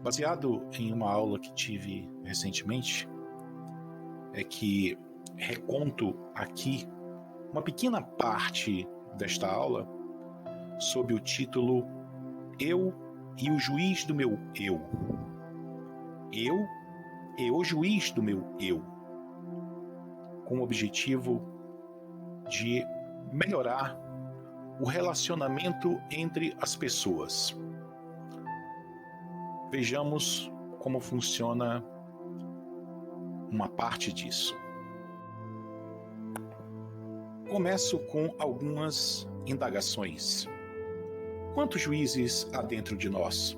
Baseado em uma aula que tive recentemente, é que reconto aqui uma pequena parte desta aula sob o título Eu e o Juiz do Meu Eu. Eu e o Juiz do Meu Eu, com o objetivo de melhorar o relacionamento entre as pessoas. Vejamos como funciona uma parte disso. Começo com algumas indagações. Quantos juízes há dentro de nós?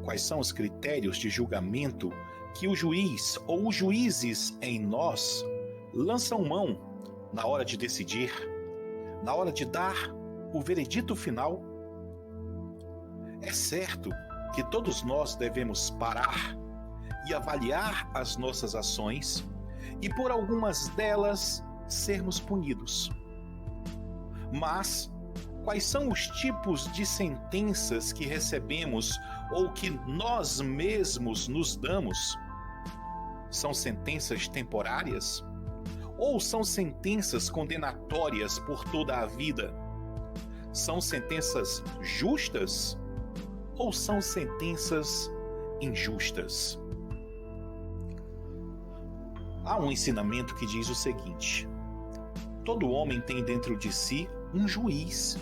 Quais são os critérios de julgamento que o juiz ou os juízes em nós lançam mão na hora de decidir, na hora de dar o veredito final? É certo que todos nós devemos parar e avaliar as nossas ações e por algumas delas sermos punidos. Mas quais são os tipos de sentenças que recebemos ou que nós mesmos nos damos? São sentenças temporárias? Ou são sentenças condenatórias por toda a vida? São sentenças justas? Ou são sentenças injustas? Há um ensinamento que diz o seguinte: todo homem tem dentro de si um juiz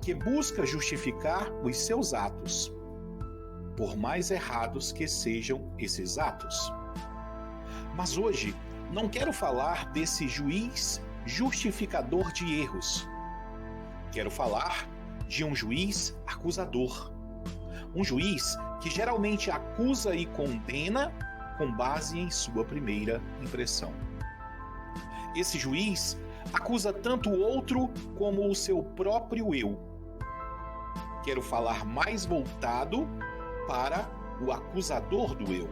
que busca justificar os seus atos, por mais errados que sejam esses atos. Mas hoje não quero falar desse juiz justificador de erros. Quero falar de um juiz acusador. Um juiz que geralmente acusa e condena com base em sua primeira impressão. Esse juiz acusa tanto o outro como o seu próprio eu. Quero falar mais voltado para o acusador do eu.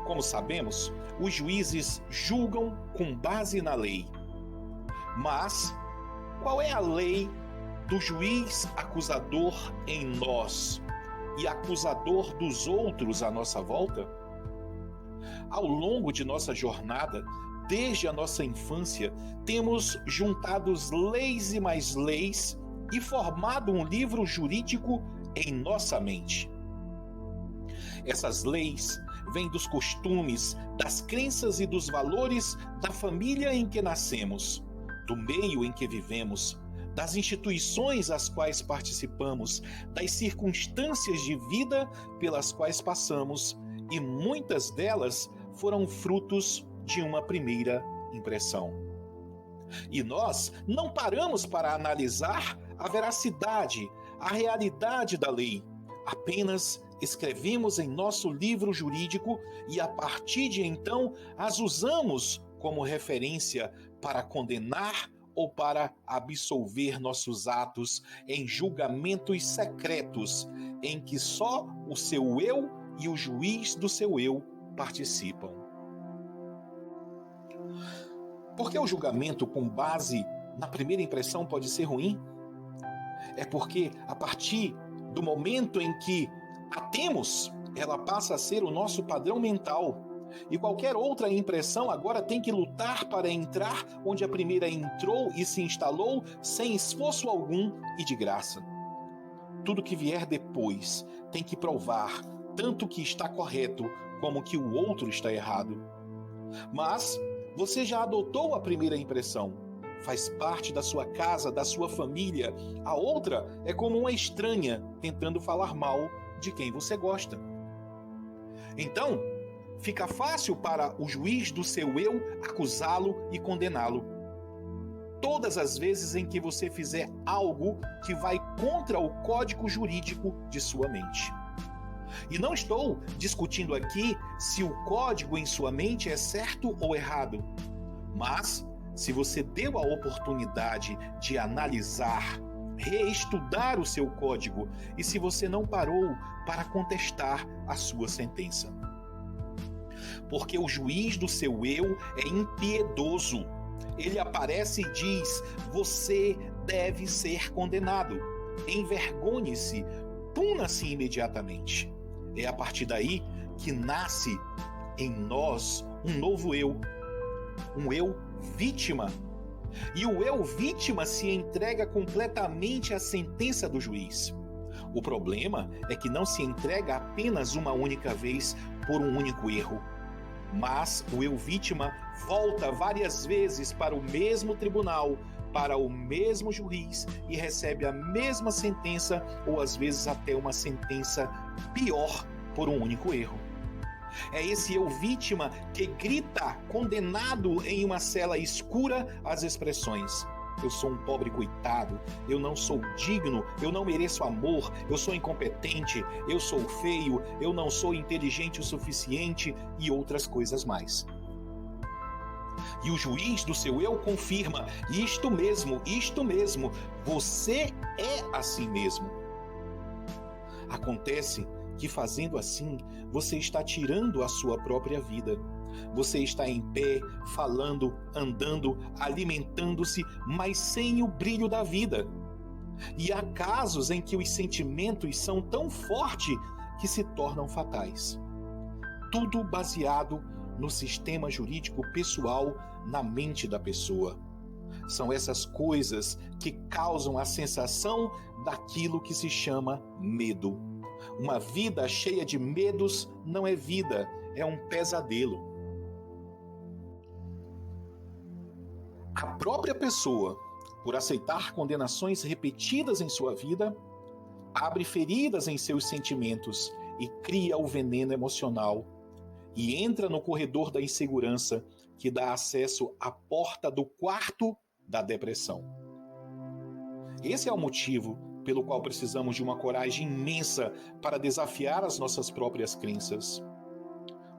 Como sabemos, os juízes julgam com base na lei. Mas qual é a lei do juiz acusador em nós e acusador dos outros à nossa volta? Ao longo de nossa jornada, desde a nossa infância, temos juntado leis e mais leis e formado um livro jurídico em nossa mente. Essas leis vêm dos costumes, das crenças e dos valores da família em que nascemos, do meio em que vivemos, das instituições às quais participamos, das circunstâncias de vida pelas quais passamos, e muitas delas foram frutos de uma primeira impressão. E nós não paramos para analisar a veracidade, a realidade da lei. Apenas escrevemos em nosso livro jurídico e a partir de então as usamos como referência para condenar ou para absolver nossos atos em julgamentos secretos em que só o seu eu e o juiz do seu eu participam. Por que o julgamento com base na primeira impressão pode ser ruim? É porque a partir do momento em que a temos, ela passa a ser o nosso padrão mental. E qualquer outra impressão agora tem que lutar para entrar onde a primeira entrou e se instalou sem esforço algum e de graça. Tudo que vier depois tem que provar tanto que está correto como que o outro está errado. Mas você já adotou a primeira impressão. Faz parte da sua casa, da sua família. A outra é como uma estranha tentando falar mal de quem você gosta. Então, fica fácil para o juiz do seu eu acusá-lo e condená-lo. Todas as vezes em que você fizer algo que vai contra o código jurídico de sua mente. E não estou discutindo aqui se o código em sua mente é certo ou errado. Mas, se você deu a oportunidade de analisar, reestudar o seu código e se você não parou para contestar a sua sentença. Porque o juiz do seu eu é impiedoso. Ele aparece e diz: você deve ser condenado. Envergonhe-se, puna-se imediatamente. É a partir daí que nasce em nós um novo eu, um eu vítima. E o eu vítima se entrega completamente à sentença do juiz. O problema é que não se entrega apenas uma única vez por um único erro, mas o eu vítima volta várias vezes para o mesmo tribunal, para o mesmo juiz e recebe a mesma sentença ou às vezes até uma sentença pior por um único erro. É esse eu vítima que grita, condenado em uma cela escura, as expressões: eu sou um pobre coitado, eu não sou digno, eu não mereço amor, eu sou incompetente, eu sou feio, eu não sou inteligente o suficiente e outras coisas mais. E o juiz do seu eu confirma: isto mesmo, você é assim mesmo. Acontece que fazendo assim, você está tirando a sua própria vida. Você está em pé, falando, andando, alimentando-se, mas sem o brilho da vida. E há casos em que os sentimentos são tão fortes que se tornam fatais. Tudo baseado no sistema jurídico pessoal, na mente da pessoa. São essas coisas que causam a sensação daquilo que se chama medo. Uma vida cheia de medos não é vida, é um pesadelo. A própria pessoa, por aceitar condenações repetidas em sua vida, abre feridas em seus sentimentos e cria o veneno emocional e entra no corredor da insegurança que dá acesso à porta do quarto da depressão. Esse é o motivo pelo qual precisamos de uma coragem imensa para desafiar as nossas próprias crenças.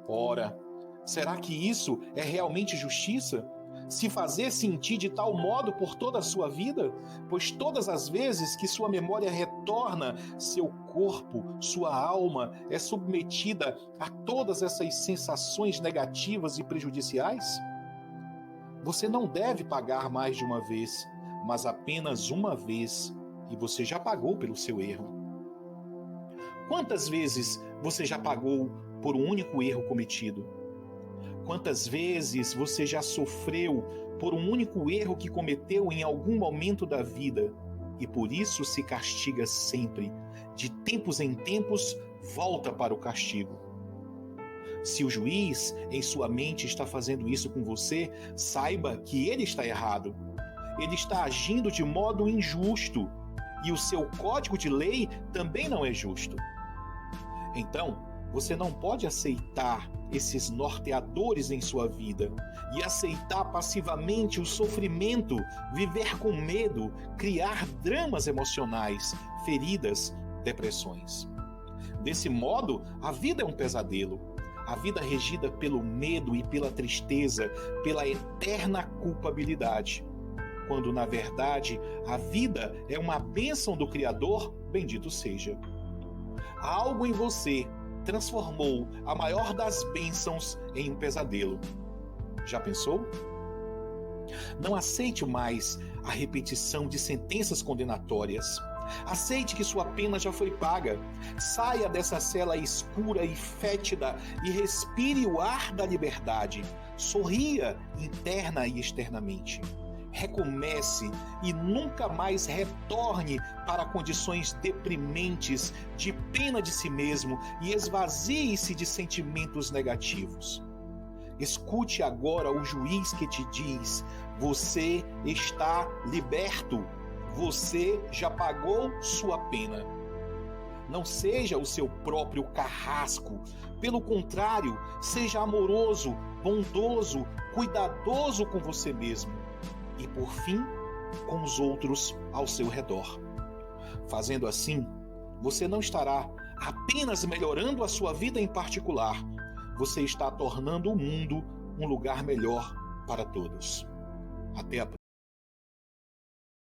Ora, será que isso é realmente justiça? Se fazer sentir de tal modo por toda a sua vida? Pois todas as vezes que sua memória retorna, seu corpo, sua alma é submetida a todas essas sensações negativas e prejudiciais? Você não deve pagar mais de uma vez, mas apenas uma vez, e você já pagou pelo seu erro. Quantas vezes você já pagou por um único erro cometido? Quantas vezes você já sofreu por um único erro que cometeu em algum momento da vida e por isso se castiga sempre? De tempos em tempos, volta para o castigo. Se o juiz em sua mente está fazendo isso com você, saiba que ele está errado. Ele está agindo de modo injusto e o seu código de lei também não é justo. Então, você não pode aceitar esses norteadores em sua vida e aceitar passivamente o sofrimento, viver com medo, criar dramas emocionais, feridas, depressões. Desse modo, a vida é um pesadelo. A vida regida pelo medo e pela tristeza, pela eterna culpabilidade. Quando, na verdade, a vida é uma bênção do Criador, bendito seja. Algo em você transformou a maior das bênçãos em um pesadelo. Já pensou? Não aceite mais a repetição de sentenças condenatórias. Aceite que sua pena já foi paga. Saia dessa cela escura e fétida e respire o ar da liberdade. Sorria interna e externamente. Recomece e nunca mais retorne para condições deprimentes de pena de si mesmo e esvazie-se de sentimentos negativos. Escute agora o juiz que te diz: você está liberto, você já pagou sua pena. Não seja o seu próprio carrasco, pelo contrário, seja amoroso, bondoso, cuidadoso com você mesmo. E, por fim, com os outros ao seu redor. Fazendo assim, você não estará apenas melhorando a sua vida em particular, você está tornando o mundo um lugar melhor para todos. Até a próxima.